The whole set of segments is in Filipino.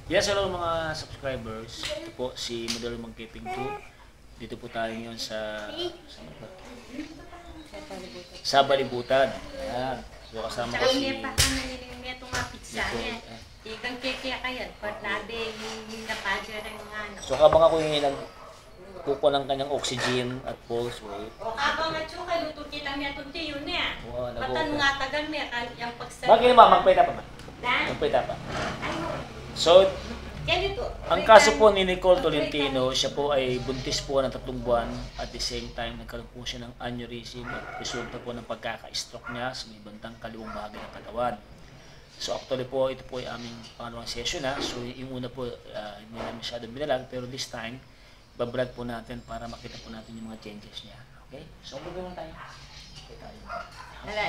Yes, hello mga subscribers. Ito po si Modelo Magkiping 2. Dito po tayo ngayon sa Balibutan. Ayan. So kasama ko si... Ikan keke kayan, paglabi yung napadya ng ano. So habang ako yung kuko ng kanyang oxygen at pulse rate. Habang nga chuka, luto kita niya tunti yun niya. Matan nga tagal niya, yung pagsabi. Bakit naman, magpaita pa ba? Magpaita pa. So, ang kaso po ni Nicole Tolentino, siya po ay buntis po ng 3 buwan at the same time nagkaroon po siya ng aneurysm at resulta po ng pagkaka-stroke niya sa may bandang kaliwang bahagi ng katawan. So actually po, ito po ay aming pangalawang session na. So yung una po, hindi namin masyadong binalag, pero this time, babrad po natin para makita po natin yung mga changes niya. Okay? So magagawin tayo. Okay tayo.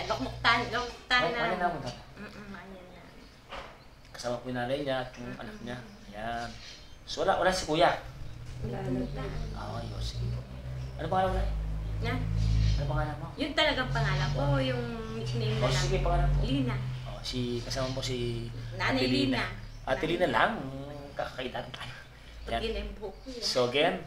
Lokmuktan na. Ano na mo tayo? Ayan na. Kasama po yung nanay niya at yung anak niya. Ayan. So wala si kuya. Ayos. Ano pangalan mo na? Yan. Ano pangalan mo? Yun talagang pangalan ko, yung nickname na lang. Sige, pangalan mo. Lina. Kasama mo si Nanay Lina. Ate Lina lang. Kakakaitan tayo. Ayan. So again,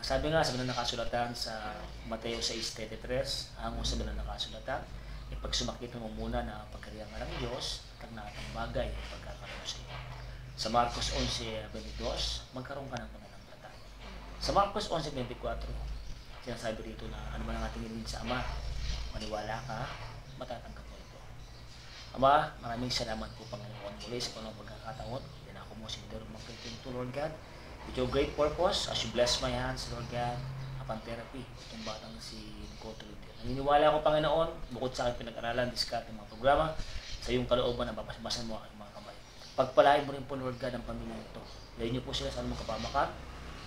sabi nga sa banal na kasulatan sa Mateo 6:33, hango sa banal na kasulatan, pag sumakit mo muna na pagkariyan ka ng Diyos, tagnatang bagay ang pagkakaroon sa iyo. Sa Marcos 11:22, magkaroon ka ng pananampalataya. Sa Marcos 11:24, sinasabi rito na ano man ang ating hilingin sa Ama, maniwala ka, matatanggap mo ito. Ama, maraming salamat po Panginoon muli sa panong pagkakataon. Ako mo si Modelo Magkiping 2, Lord God. With your great purpose, as you bless my hands, Lord God, upon therapy, itong batang si Nicole Tolentino. Naniniwala ako, Panginoon, bukod sa aking pinag-aralan, discard ng mga programa, sa iyong kalooban na babasan mo ang mga kamay. Pagpalain mo rin po, Lord God, ang pamilya ito. Layin niyo po sila sa anumang kapamakan,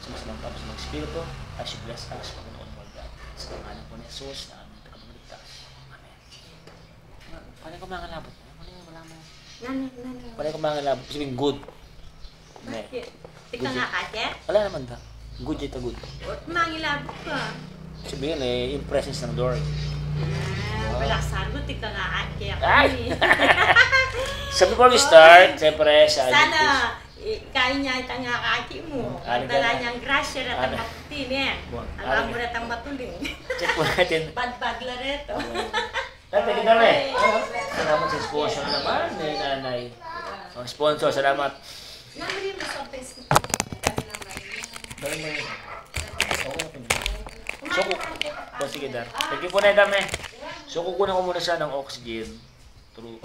sa masamang tapos ng Espiritu, as you bless us, Panginoon, Lord God. Sa pangalan po ni Jesus, na aming tagapagligtas. Amen. Paano ko mga labot? Paano ko mga labot? Sabihin, good. Bakit? Tika nga kate? Wala naman da. Good ito, good. Mangilab ka. Sabihin yung presence ng door. Balaksan mo, tika nga kate. Ay! So before we start, siyempre sa sana, kain niya itang nga kate mo. Dala niyang grasya na tang matutin eh. Alam mo na tang matuling. Check po natin. Bad lareto. Dati kita rin. Salamat sa sponsor naman ni nanay. Sponsor, salamat. Namin yung masopes. Dali mo yun. So, sige dar. Thank you po na dami. So, kukunan ko muna siya ng oxygen through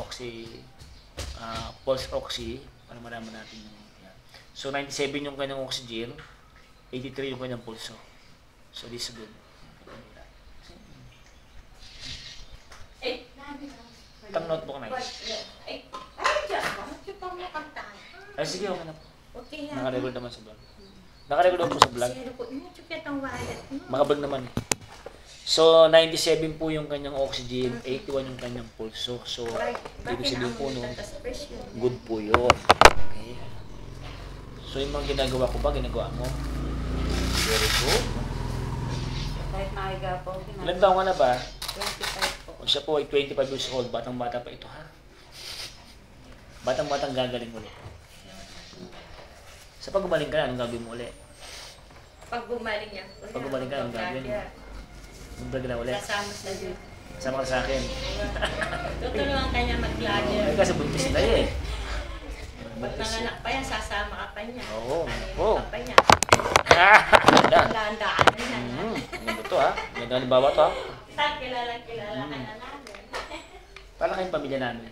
pulse oxy para malaman natin yung yan. So, 97 yung kanyang oxygen, 83 yung kanyang pulso. So, this is good. Tang notebook na yun. Ay, sige, okay na po. Okay na. Naka-record naman sa vlog. Naka-record po sa vlog. Maka-vlog naman eh. So, 97 po yung kanyang oxygen, 81 yung kanyang pulso. So, ibig sabihin po no, good po yun. Okay. So, yung mga ginagawa ko ba, ginagawa mo? Very good. Kahit maiga po. Ilan taon ka na ba? 25 po. O siya po ay 25 years old, batang-bata pa ito ha. Batang-batang gagaling ulit. Sa pag gumaling ka, anong gagawin mo ulit? Pag gumaling niya. Pag gumaling ka, anong gagawin mo? Mag-vlog na ulit? Kasama sa iyo. Sama ka sa akin. Tutulungan ka niya mag-vlogger. Ay, kasi buntis na eh. Ba't nanganak pa yan, sasama ka pa niya. Oo. Ka pa niya. Dahan-dahan na yan. Ganda to ha. Ganda halimbawa to ha. Kilala ka na namin. Para kayong pamilya namin.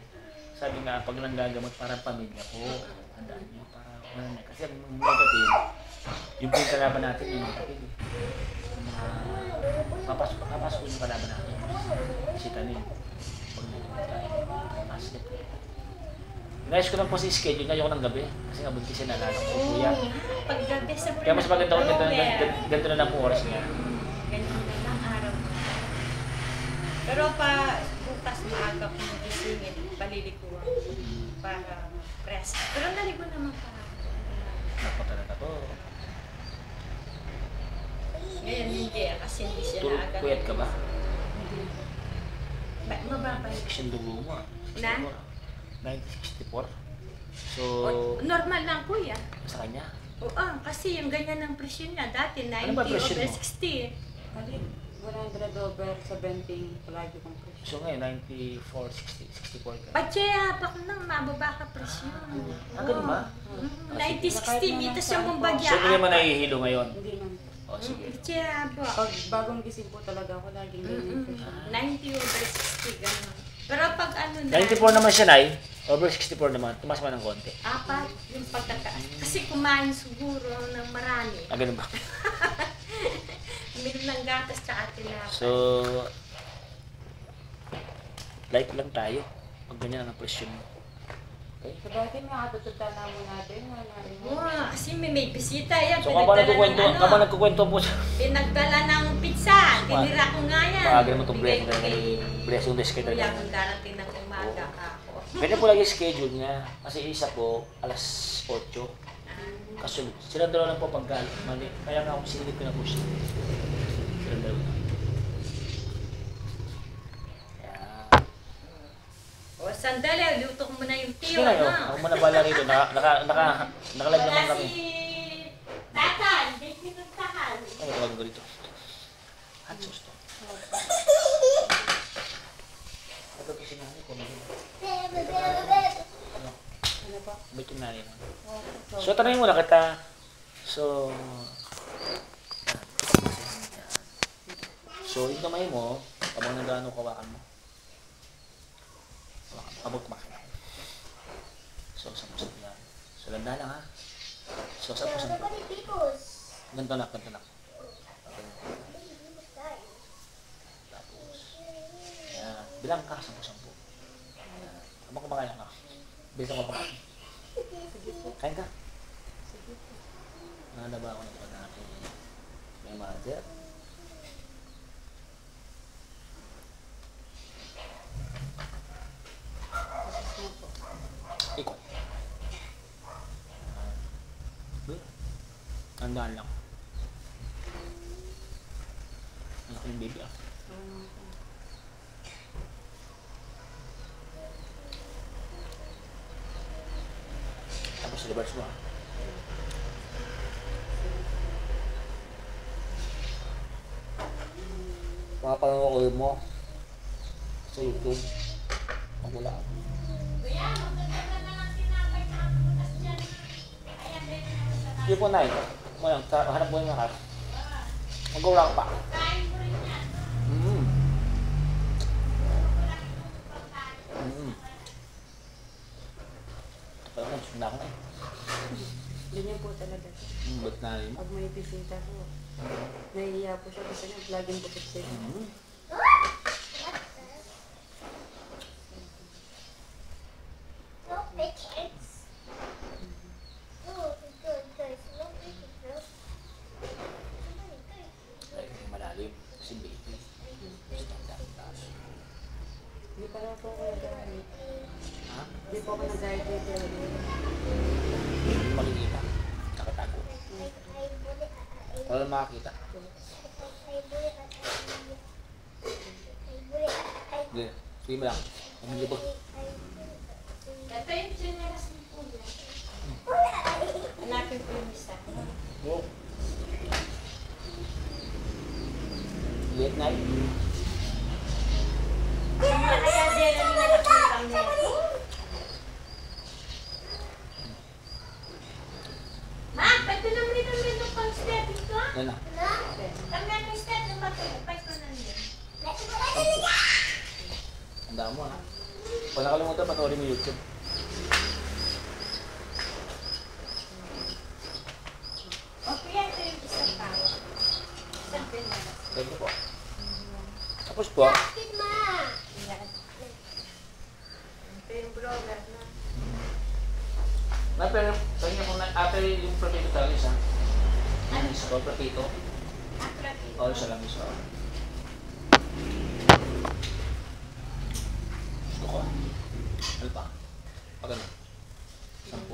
Sabi nga, pag nanggagamot parang pamilya ko. Tandaan niyo, para kasi ang negative, yung po yung kalaban natin yung negative. Papasok yung kalaban natin. Si Tanin. Pag negative tayo. Inayos ko lang po si schedule niya, ayoko ng gabi. Kasi nga buntisin na lalong po kuya. Paggabi sa Kaya mas maganda ko ganito na lang po oras niya. Ganito na lang araw na. Pero pa bukas maaga kong gisingin, palilikuan para press. Pero naligo naman pa. Ako talaga to. Ngayon hindi, kasi hindi siya naaga. Puyat ka ba? Hindi. Mababa yun. Action dugo mo ah. Na? 1964. So, Normal lang kuya. sa kanya. Oo, kasi yung ganyan ng presyon niya, dati 90 Ano ba presyon over mo? 60. Kasi 100 over 70 palagi kong presyo. So ngayon, 94, 60, 64 ka. Patsaya, baka nang mababa ka presyon. Ganun ba? 90-60 mitas yung mong bagya. So, hindi naman nahihilo ngayon. Hindi man. O, sige. Patsaya ba? Pag bagong gising po talaga ako, laging ganyan yung presyo. 90 over 60, gano'n. Pero pag ano na, 94 naman siya, Nay. Over 64 naman. Tumas man ng konti. apat yung pagkataas. Kasi kumain siguro ng marami. Ganun ba? Uminom ng gatas tsaka tinapay. So, like lang tayo. Pag ganyan ang presyon mo. Okay? Sa bagay, may katututala mo natin. Wala rin mo. Oo, kasi may bisita yan. So, kaba nagkukwento po siya. Pinagdala ng pizza. Tinira ko nga yan. Pagagay mo itong Bigay bless. ko kay Bless yung desk kayo Kuya talaga. kung darating ng umaga ako. Ganyan po lagi schedule niya. Kasi isa po, alas 8. Kasunod. Silang dalawa lang po pag mali. Kaya nga ako sinilip ko na po siya. Silang dalawa lang. Yan. O, sandali. Luto ko muna yung Sige tiyo. na yun. No? Ako muna bala rito. Naka-live naman Wala kami. si Tatan. Di pinuntahan. Ay, tawag ko rito. Hot sauce to. Ito po si nanay ko. Ano? Ano pa? Bait yung nanay mo. Oh, So, tanongin muna kita. So, so yung kamay mo, habang nagano kawakan mo. Habang kumakin ako. So, sampusan yan. So, landa lang ha. So, sampusan ko. Ganito na, ganito na. Tapos, yan. Bilang ka, sampu-sampu. Yan. Habang kumakain ka. Bilang ka kumakain. Kain ka. Nanda ba ako ng pagkakaki? May mother. Ikot. Tandaan lang. Ang laki ng baby ah. Tapos reverse mo ah. Mga panonood mo sa YouTube. Ang wala. Kuya, magdagdag na lang tinapay sa butas dyan. Ayan, dito na sa Hindi po na ito. Walang, hanap mo yung lakas. Mag-ulang pa. kain mo rin yan. Mm. Mm. Ito pala na, sunda ko na eh. Ganyan po talaga. Ba't na rin mo? Pag may bisita po, nahihiya po siya kasi laging bukit siya. Mm. Ay, malalim. Kasi baby. Taas. Hindi pa lang po ako nag-diet. Ha? Hindi po ako nag-diet dito. Hindi makikita. Nakatago. Wala makakita. Hindi. Sige mo lang. Ang libag. Ito yung chinelas ni Kuya. Hanapin ko yung isa. Oh. Late night. Ang makakadera ni anak ng pangneto. Ma, pwede naman rin ang menu pang step ito. Yan na. Tanggal yung step ng matulapay ko na niya. Tandaan mo ha. Kung nakalimutan, panoorin mo YouTube. O kuya, ito yung isang tao. Isang pinalas. Thank you po. Tapos po, Yan. Ito yung blower na. pero kanya kung after yung protito talaga isa. Ano isa ba? Protito? Atrapito. O, isa lang isa. Gusto ko ah. Ano pa? Pag ano? 10 ko.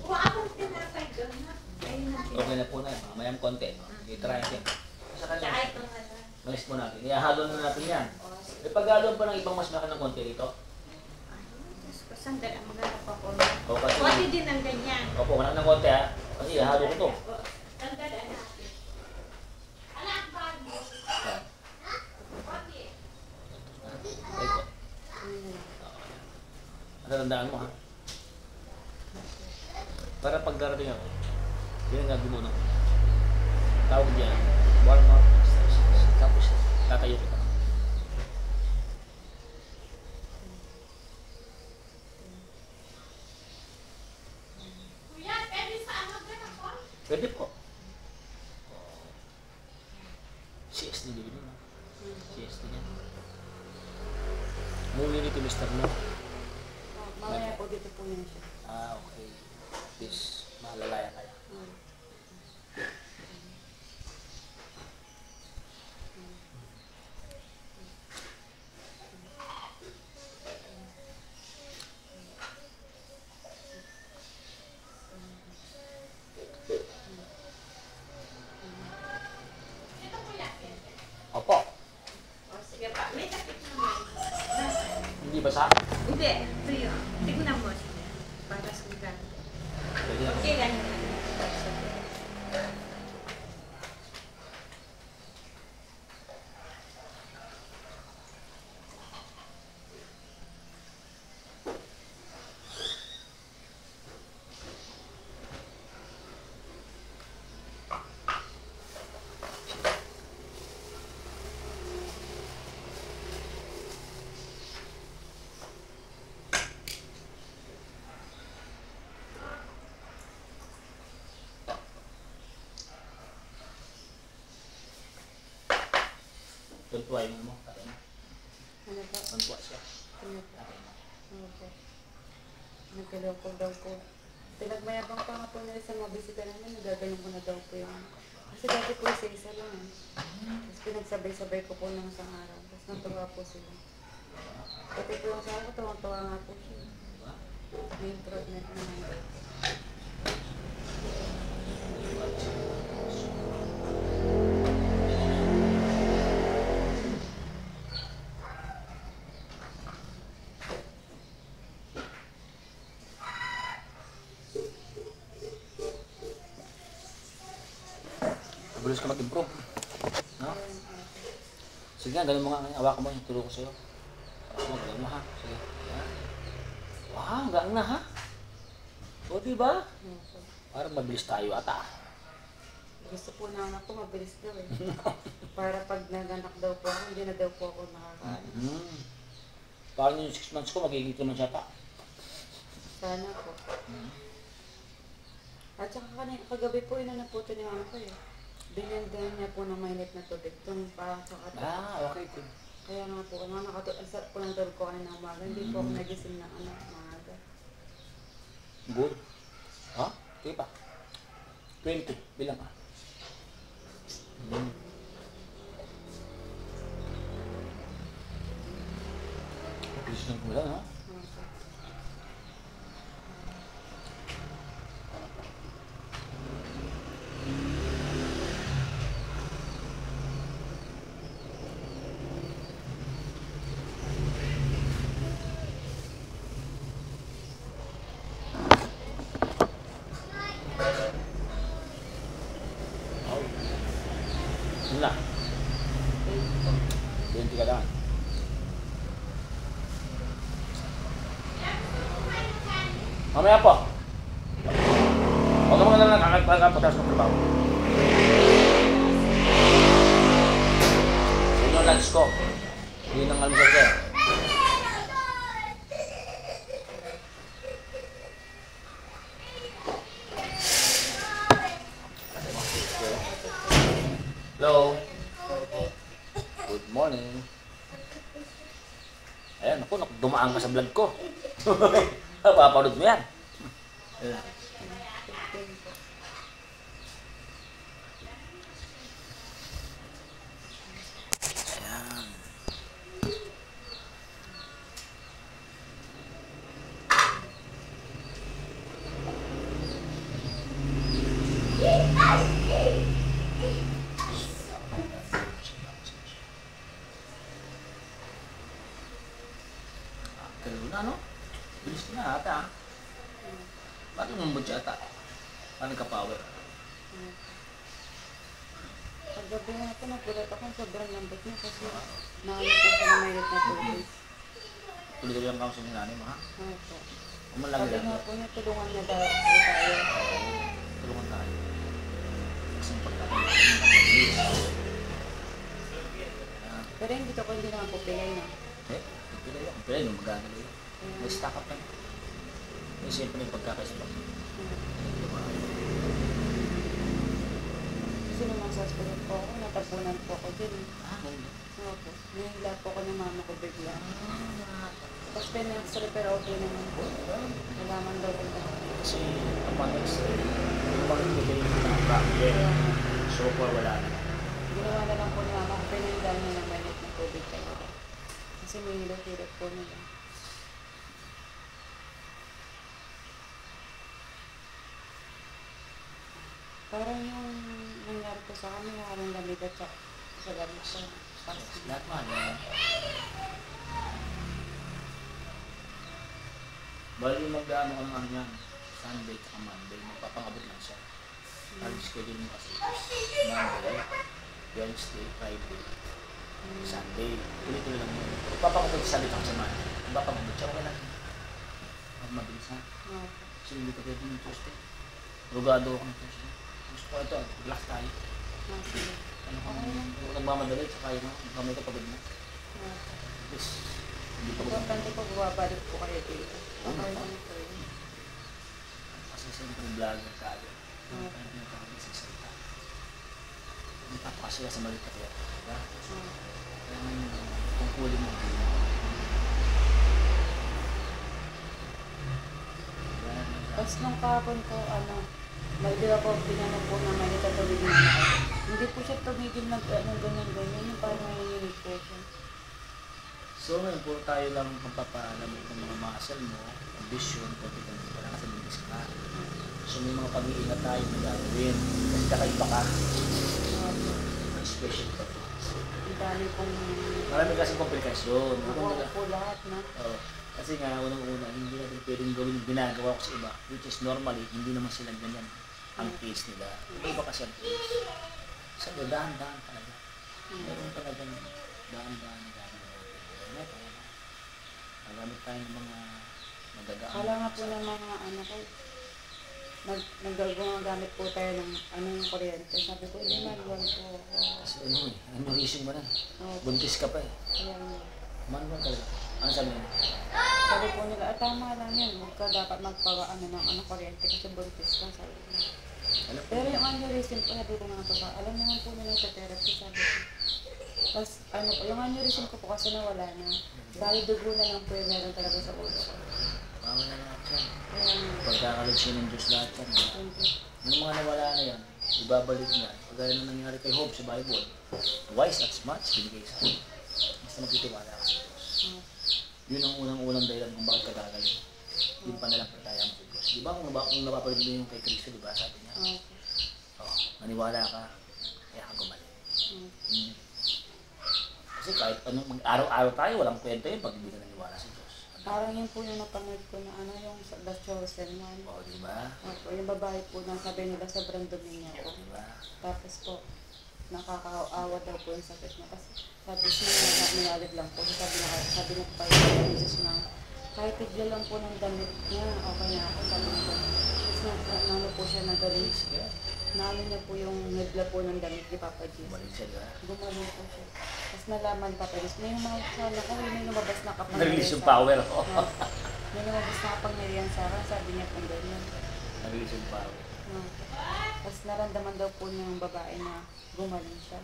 Huwag akong tinapay doon ha. Ayun na. Okay na po na yun. Mamayang konti. I-try natin. Sa Tsaka kanya, itong ano. malis po natin. Ihahalo na natin yan. O, sige. May paghalo pa ng ibang mas malaki ng konti rito. Diyos ko, sandali, maghanap ako. O, kasi, Konti din ang ganyan. opo, wala ng konti ha. Kasi halo ko to. Sandali, anak. Anak, bag mo. Yan. Konti. Ay po. Natandaan mo ha. Para pag darating ako, yun ang gagawin mo, no? Tawag diyan, warm-up exercises. Tapos, tatayo kita. Kuya, pwede sa ano din ako? Pwede po. CS na din yun, no? CS na yan. Umuwi nito, Mr. No? Mamaya po dito po yun siya. Ah, okay. Please, mahalalayan kayo. Ito kuya. Opo. O, sige pa. May takip naman. Nasaan? Hindi ba sa? Hindi, ito yun. Tignan mo siya. Para sugat. Pwede yan. Okay, ganyan. Tuntuayin mo. Tatay mo. Ano po? Tuntua siya. Ano po? Tatay mo. Ano po? Nagkaloko daw po. Pinagmayabang pa nga po nila sa mga bisita namin, nagagaling ko na daw po yung... Kasi dati po isa-isa lang eh. Tapos pinagsabay-sabay ko po ng isang araw. Tapos natuwa po sila. Pati po yung sa ako, tuwang-tuwa nga po siya. Diba? May improvement naman daw. Mabilis ka mag-improve. No? Sige nga, ganun mo nga. Hawakan mo yung turo ko sa'yo. Hawakan mo, ganun mo ha. Sige. Yan. Wow, gaan na ha. O, diba? Ano po? Parang mabilis tayo ata. Gusto po na anak ko, mabilis daw eh. Para pag naganak daw po ako, hindi na daw po ako nakakaano. Parang yung 6 months ko, magiging 2 months yata. Sana po. At saka kagabi po, ina na po ito ni mama ko eh. Binandahan niya po ng mainit na tubig. Itong parang sa kato. Ah, okay. Good. Kaya nga po, ang sarap po ng tulog ko kanina umaga. Hindi po ako nagising ng maaga. Good. Ha? Sige pa. 20. Bilang ka. Mabilis lang kumula, ha? Ano po? Yun na. 20 ka lang. Mamaya po. Huwag ka muna lang nakakapagpatas ng trabaho. Yun yung lunch ko. Yun ang almusal ko. Hello. Good morning. Ayan, ako, dumaan ka sa vlog ko. Papanood mo yan. Ayan. 15 po. Ayan. Ganun na, no? Bilis ka na ata. Bakit mo mabot ata? Paano ka power? Paggabi nga po, nagulat ako sobrang lambot niya kasi naano po siya na mayroon na tubig. Tuloy-tuloy ang kausap ng nanay mo, ha? Opo. Umalagi Sabi lang. nga po niya, tulungan niya daw po tayo. Tulungan tayo. Kasi yung pagkakalimutan ng Pero yung dito ko hindi naman po pilay na. pilay ako. Pilay yung magagalaw yun. May stock up lang. May siyempre yung pagkakaisip. Kasi naman sa hospital po ako, natapunan po ako din. Ganun. Opo. Nahila po ako ng mama ko bigla. Tapos pinag-x-ray pero okay naman po. Nalaman daw ko na. Kasi upon x-ray, bakit ko din yung mga so far wala na. Ginawa na lang po ni mama ko, pinagdaan niya ng mainit na tubig kayo. Kasi may hilot-hilot po nila. Parang yung nangyari ko sa kanya, parang lamig at sa gamit ko. Lahat man, yan. Bali mag-ano ka ng ano yan, Sunday at Monday, magpapangabot lang siya. Ang schedule mo kasi is Monday, Wednesday, Friday, Sunday. Tuloy-tuloy lang yun. Magpapangabot sa Sunday at sa Monday. Magpapangabot siya, okay lang. Mabilis ha. Kasi hindi ka pwede ng Tuesday. Rugado ako ng Tuesday. Gusto ko ito, relax tayo. Ano ka kung nagmamadali, saka yun, kamay ka pagod mo. Yes. Hindi pa pagod. Importante po, bumabalik po kayo dito. Okay lang po yun. Kasi siyempre vlogger tayo. Ano tayo pinatawag sa salita. Hindi papakasya sa maliit na kaya. Diba? Kaya tungkulin mo. Tapos nung kahapon po, may di ako pinanong po na may tubig na ako. Hindi po siya tumigil ng ganyan-ganyan. Yung parang nanginginig po siya. So ngayon po tayo lang magpapaalam ng mga muscle mo, condition, confidence, para nasa limits ka. So may mga pag-iingat tayo na gagawin. Kasi kakaiba ka. May special ka po. Ang dami pong Marami kasing komplikasyon. nakuha po lahat na. Oo. Kasi nga, unang-una, hindi natin pwedeng gawin yung ginagawa ko sa iba. Which is normally, hindi naman sila ganyan ang case nila. Iba kasi ang case. So, dahan-dahan talaga. Meron talagang dahan-dahan na gagawin natin. Nagamit tayo ng mga magagaan. Kala nga po ng mga ko, nagagamit po tayo ng yung kuryente. Sabi ko, hindi manual po ako. Kasi ano reason mo na? Oo. Buntis ka pa eh. Kaya nga. Manual talaga. Ano sabi mo? Sabi po nila, tama lang yan. Huwag ka dapat magpawaano ng kuryente kasi buntis ka. Sabi ko. Alam ko. Pero yung aneurysm po, sabi ko nga po, alam naman po nila sa therapy, sabi ko. Tapos, yung aneurysm ko po kasi nawala na. Dahil dugo na lang po yung meron talaga sa ulo ko. Bawal na lahat yan. Kaya, Pagkakalog siya ng Diyos lahat yan. Yung mga nawala na yan, ibabalik niya. Pagkaya na nangyari kay Job sa Bible, twice as much binigay sa akin. Basta magtitiwala ka sa Diyos. Yun ang unang-unang dahilan kung bakit ka gagaling. Yung pananampalataya mo sa Diyos. Di ba kung napapalit mo yung kay Kristo, di ba sabi niya? Naniwala ka, kaya ka gumaling. Kasi kahit anong araw-araw tayo, walang kwento yun pag hindi ka naniwala sa Diyos. parang yun po yung napanood ko na yung The Chosen one. Oo, di ba? Opo, yung babae po na sabi nila sobrang dumi niya po. Di ba? Tapos po, nakakaawa daw po yung sakit niya. Kasi sabi siya, minalig lang po. Sabi niya pa yung Jesus na kahit tigla lang po ng damit niya, okay na ako. Sabi niya. Tapos nano po siya nagaling. Sige. Naano niya po yung nagla po ng damit ni Papa Jesus. Gumaling siya, di ba? Gumaling po siya. Tapos nalaman Papa Jesus, may mga sala ko, may lumabas na kapangyarihan. Nag-release yung power. May lumabas na kapangyarihan sa akin, sabi niya po ganyan. Nag-release yung power. Tapos naramdaman daw po niya yung babae na gumaling siya.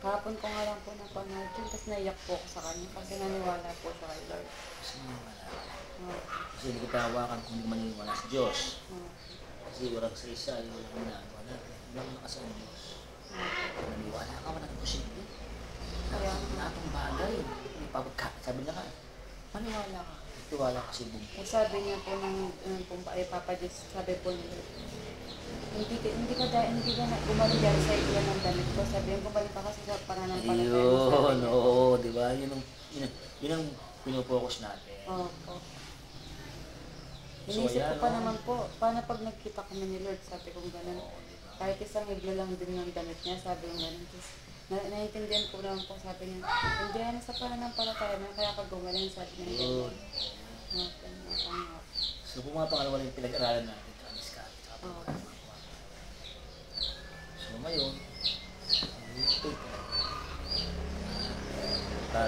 Kahapon ko nga lang po napanood yun, tapos naiyak po ako sa kanya kasi naniwala po siya kay Lord. Kasi kasi hindi kita hawakan kung hindi maniniwala sa Diyos. Kasi walang sa isa, yung walang ginagawa natin. Walang nakasama ang Diyos. Kung naniwala ka, walang posible. Lahat ng bagay. Sabi niya ka, maniwala ka. Tiwala ka si Bung. Sabi niya po ng Papa Diyos, sabi po niya, hindi ka na gumaling dahil sa iyo ng damit ko. Sabi niya, gumaling ka kasi sa pananampalataya mo. Ayun, oo, di ba? Yun ang pinupokus natin. Opo. So, Inisip ayan, ko pa no? naman po, paano pag nagkita kami ni Lord, sabi ko gano'n. Oo, diba? Kahit isang iblo lang din ng damit niya, sabi ko gano'n. Tapos, naiintindihan ko naman po, sabi niya, hindi ano sa pananampalataya mo, kaya ka gumaling, sabi niya. Yun. Okay, okay. So kung mga pangalawa na yung pinag-aralan natin, kamis ka, Oo. so ngayon,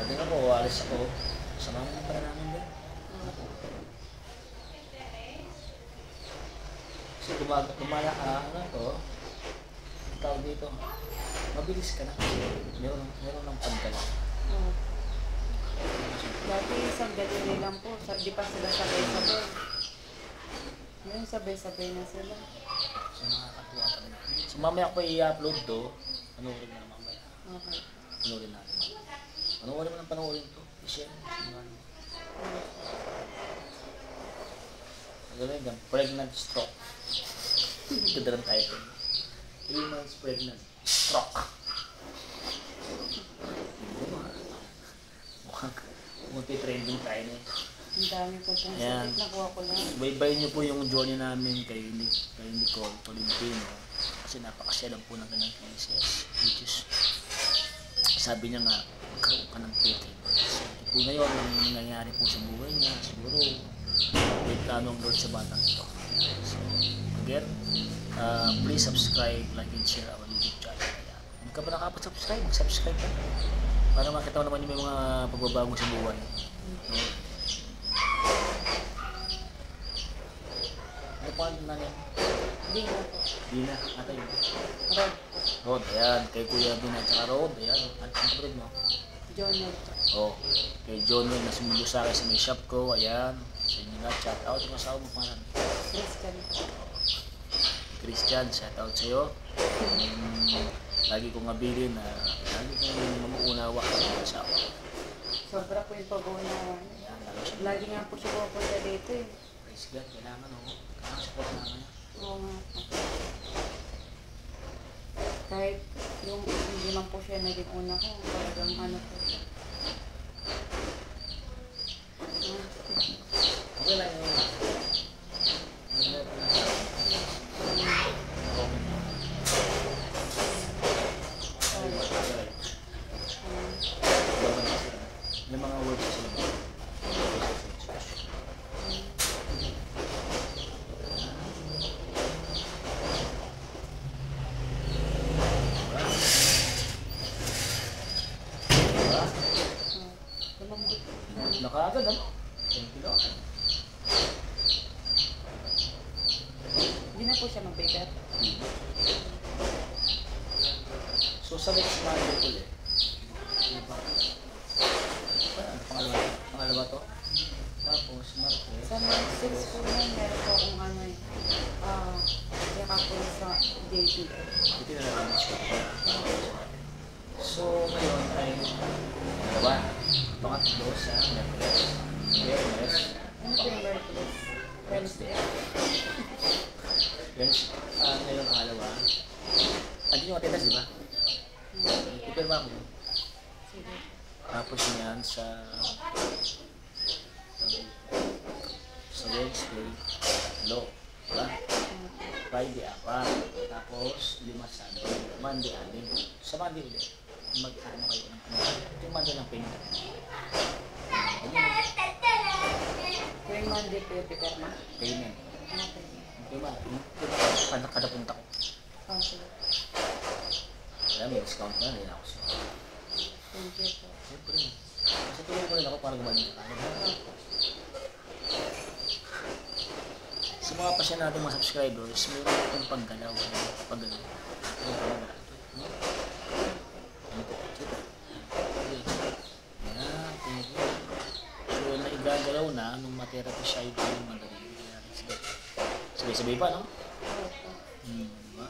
din ako, alis ako, samahan mo pala namin din. Kasi gumala ka, ano to, ang tawag dito, mabilis ka na kasi meron ng pagdala. Oo. Dati isang galing lang po, di pa sila sabay-sabay. Ngayon sabay-sabay na sila. So nakakatuwa talaga. So mamaya ko i-upload to, panoorin na mamaya. Okay. Panoorin natin. Panoorin mo ng panoorin to. I-share. Gagawin yan, pregnant stroke. Ganda ng title. 3 months pregnant. Stroke. Mukhang trending tayo na ito. Ang dami ko pong Ayan. sakit, nakuha ko lang. Bye-bye niyo po yung journey namin kay Nicole Tolentino. Kasi napakasya lang po ng kanyang cases. Which is, sabi niya nga, magkaroon ka ng faith. So, ito po ngayon, ang nangyayari po sa buhay niya, siguro, may plano ang Lord sa batang ito. So, again, please subscribe, like, and share our YouTube channel. Kung ka pa nakapag-subscribe, mag-subscribe ka. Para makita mo naman yung may mga pagbabago sa buhay. No? Ano pa ang nanay? Hindi na po. Dina, ata yun. Rod po. Rod, ayan. Kay Kuya Dina at saka Rod, ayan. Ano ang kapatid mo? Jonel po. Oh, kay John na sumundo sa akin sa may shop ko, ayan. Sa inyo na, shout out yung asawa mo panan. Christian po. Christian, shout out sa'yo. Lagi kong mabilin na lagi kong mamuunawa ka ng asawa. Sobra po yung pag-uunawa. Ayan, lalo siya. Lagi nga po siya pupunta dito eh. Praise God, kailangan o. Kailangan support na nga. Oo nga po. Kahit yung hindi man po siya naging una ko, talagang ano po siya. Okay lang yun. May mga words sila ba? Lumambot po. Nakaagad ano? Thank you Lord. Hindi na po siya mabigat. So sa next Monday ulit. Diba? Pangalawa. Pangalawa to. Tapos Martes. Sa mga 6 po na meron po akong ano eh. Kaya po sa JB. Ito na lang ang show. So ngayon ay dalawa. Pangatlo sa Merkules. Merkules. Ano po yung Merkules? Wednesday. Ngayon pangalawa. Andun yung attendance, di ba? Ipirma ko. Sige. Tapos yan sa Wednesday, low. Diba? Friday, 4. Tapos 5 Sunday. Monday, 6. Sa Monday ulit. Mag-ano kayo ng ano. Ito yung Monday ng payment. Tuwing Monday po yung pipirma. Payment. Okay. Diba? Kada punta ko. Okay. Kaya may discount na rin ako siya. Thank you po. Siyempre. Kasi tuloy ko rin ako para gumaling ka. Sa mga pasya natin mga subscribers, meron itong paggalaw. Paggalaw. Yan, thank you. So, naigagalaw na nung ma-therapy siya yung madali. Sabay-sabay pa, no? Opo. Diba?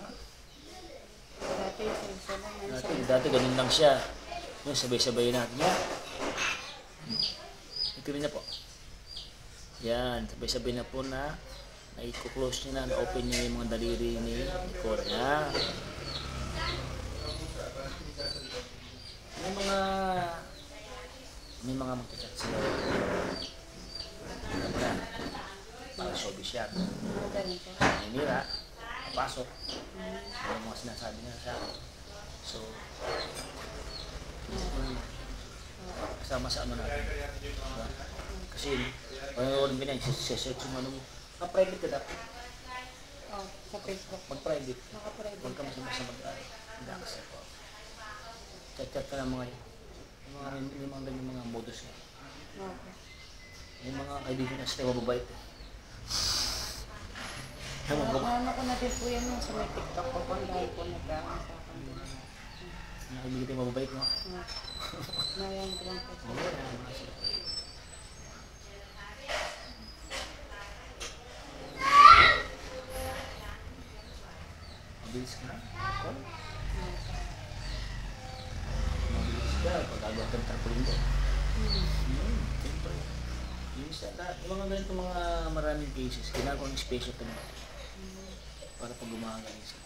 Dati isa lang. Dati ganun lang siya. Yung sabay-sabay natin yan. Ito rin na po. Yan, sabay-sabay na po na i-close niya na, na-open niya yung mga daliri ni Nicole. Yan. May mga May mga magchat sila. Ano yan? Para showbiz yan. Ganun po. Naninira, papasok. Yung mga sinasabi nila sa akin. So, kasama sa ano natin. Diba? Kasi, panonood mo na yun, search yung ano mo. Private ka dapat. Oh, sa Facebook. Mag-private. Naka-private. Huwag ka masama mag-accept. Chat-chat ka ng mga yun. Yung mga ganyan mga modus nga. Okay. Yung mga kaibigan na sila mababait. Ano ko na din po yan yung sa may TikTok ko kung dahil po nag-aano sa akin. Mga kaibigan tayo mababait mo. Nayan ko lang po. Mabilis ka na. Mabilis ka. Pag-agawa ka ng tarpaulin mo. Siyempre. Yung mga ganito mga maraming cases, ginagawa ng special ka naman. Para pag gumagaling sila.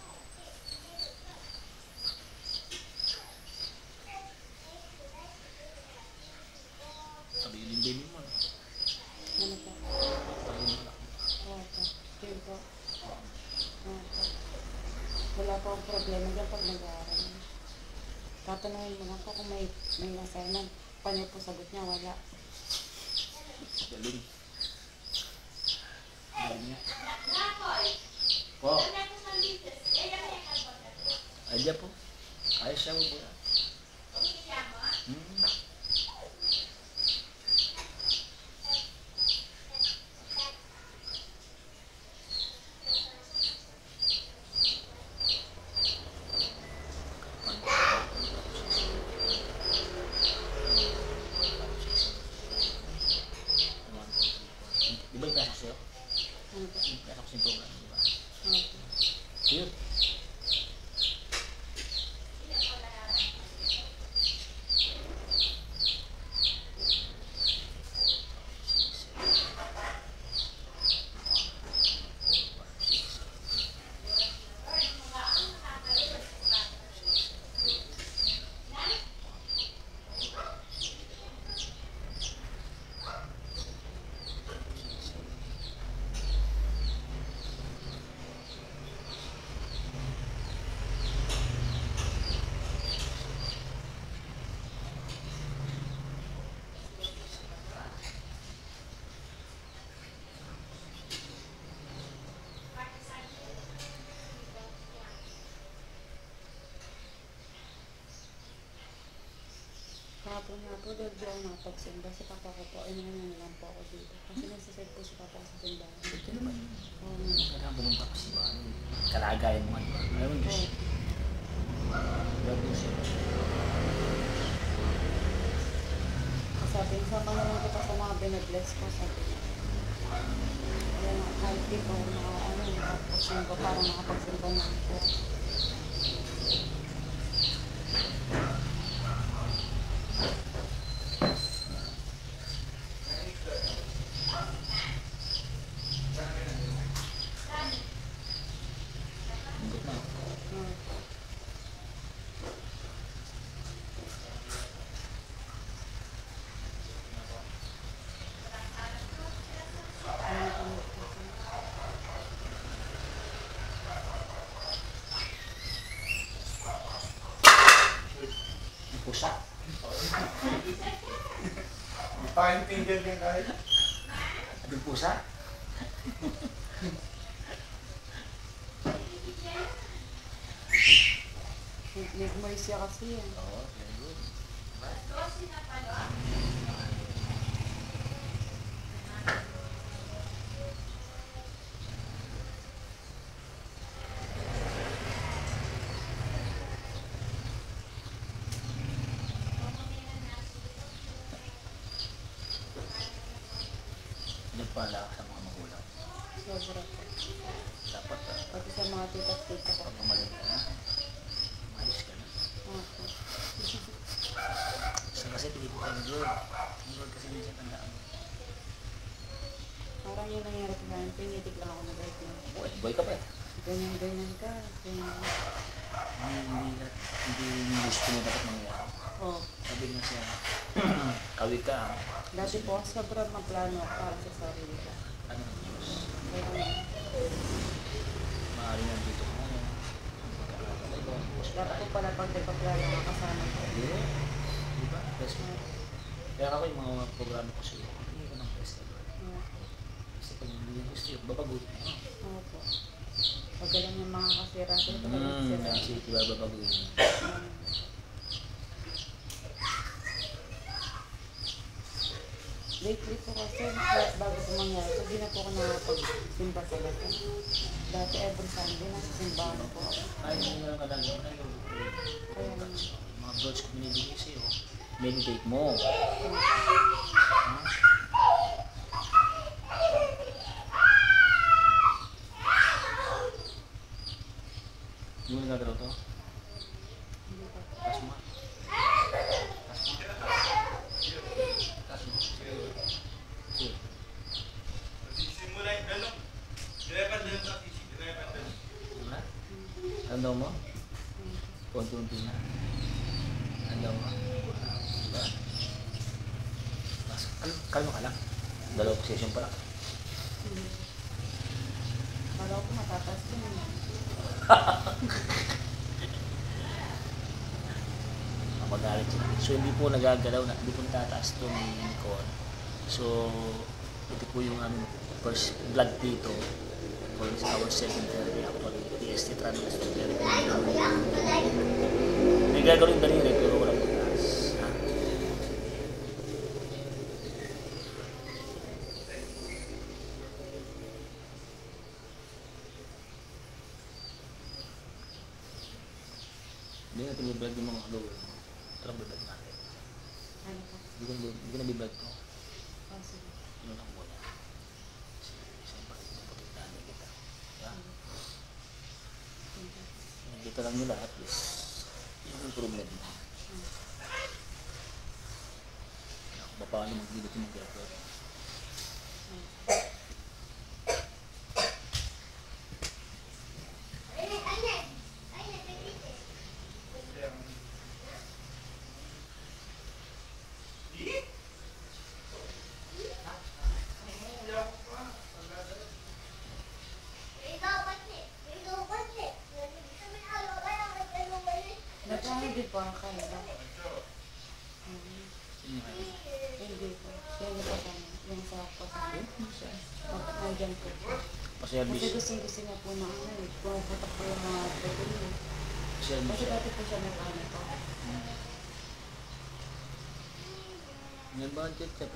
Pabilin-bilin mo. Ano po? Pabilin mo. Okay. Yun po. Okay. Wala po ang problema dyan pag nag-aaral. Tatanungin mo lang po kung may assignment. Paano po sagot niya? Wala. Galing. Galing niya. Po. Aja po. Ayos siya mo po. Di ba yung pasok sa'yo? Ano po? Yung pasok sa'yo program, di ba? Okay. Cute. Kahapon nga po, dahil di ako napagsimba. Si papa ko po, inahin lang po ako dito. Kasi nasa-set po si papa sa simbahan. Ito naman. Oo. Kailangan pumunta kasi ba? Kalagayan mo nga, di ba? Ayaw Diyos. Gagawin siya. Sabi niya, sama naman kita sa mga binabless ko. Sabi niya. Kaya nga, kahit di ko nakapagsimba, parang nakapagsimba na ako. Lingkot na. Yung pusa. Paintindihan niya kahit. Yung pusa. Nagmay siya kasi yan. Oo, very good. Nagpala ka sa mga magulang. Sobra po. Dapat Pati sa mga tita-tita ko. pag gumaling ka na, maayos ka na. Okay. Kasi pinipin tayo ng Lord. Ang Lord kasi minsan tandaan mo. Parang yun nangyari ko ngayon. Pinitig lang ako na bike na. Boy ka pa eh. Ganyan-ganyan ka. Ganyan. Hindi gusto mo dapat mangyari. Oh. Sabi nga siya, Kawit ka, ah. Dati po, sobrang maplano ako para sa sarili ko. Ano ng Diyos? Kaya, Maaari na dito ka ngayon. dapat po pala pag nagpaplano ka kasama ko. Yeah. Diba? Best mo. Kaya ako yung mga programa ko sa'yo. Hindi ko ng best ever. Kasi pag hindi yung gusto yun, babaguhin mo. Oo po. Pag ganun yung mga kasira ko, ito talagang sira. Kasi diba babaguhin mo. Lately po kasi, bago po mangyari, so di na po ako nakapag-simba sa lahat. Dati every Sunday, nasa simbahan po ako. Ay, hindi lang kadali mo na yun. Kaya, Mga words ko binibigay sa'yo. Meditate mo. Hindi mo nagagalaw to? hindi pa. Taas mo. Taas mo. Sige. Simula yung dalong. Direpan dalong sa tisi. Direpan dalong. Diba? Ano daw mo? Unti-unti na. Ano daw mo? Diba? Mas, kalma ka lang. Dalawang session pa lang. Kala ko matatas yun. Magalit sila. So hindi po nagagalaw na, hindi po natataas ito ni Nicole. So ito po yung aming first vlog dito for our second therapy actually PST Transfer Therapy. May gagawin daliri pero walang mataas. Ha? Hindi natin i-vlog yung mga lower. Ito lang biblag natin. Ano po? Hindi ko na biblag to. Oh, sige. Yun lang muna. Kasi siyempre, mapupuntahan na kita. Diba? Dito lang nila at least. Yun yung problem mo. Kung paano mag-delete yung mag-upload. Nagkano din po ang kanila? Yun yung ano. Hindi po. Yung po kami. Yung sa po sa akin. Nandyan po. Kasi Pa-service. gusto niya po na ano eh. Pumuputok po yung mga pwede niya. Pa-service Kasi siya. dati po siya nagkano po. May budget siya.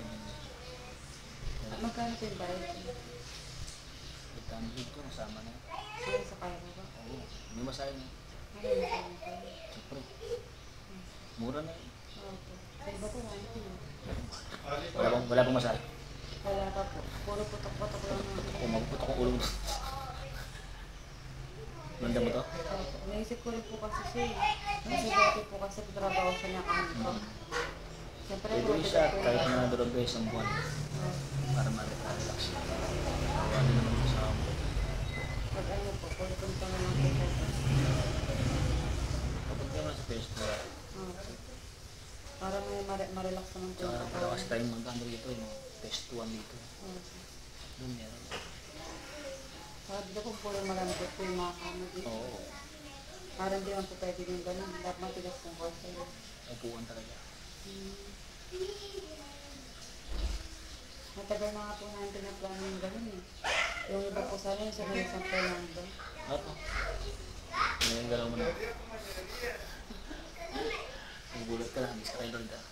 At magkano po yung bayad niya? Itang dito, kasama na. Ano sa kaya ba? Oo. May masaya na. Ano yung kaya po? Siyempre. Mura na eh. Opo. Sa iba po, 1 kilo. Wala pong masaya. Wala pa po. Puro putok-putok lang naman. Kung magputok ang ulo mo. Ganda mo to? Opo. Naisip ko rin po kasi siya eh. Kasi dati po kasi trabaho siya niya kanito. Siyempre, Pwede rin siya kahit na 2 beses ang buwan. Para ma-relax siya. Wala naman yung kasama mo. Pag ano po, pulupunta naman po siya. Kapag kayo na sa first floor, Okay. Para may ma-relax naman po tsaka yung para kasi katawan. tayong magkano dito, yung test 1 dito. Okay. Doon meron. Para dito po puro malambot po yung mga kama dito. Oo. Parang di naman po pwede yung ganun. Dapat matigas yung kwarto yun. Upuan talaga. Matagal na nga po namin pinaplano yung ganun eh. Yung iba po sana yung sa may isang Fernando. Ano? Ano yung galaw mo na? Nagulat ka lang, miss ka kay Lord ah.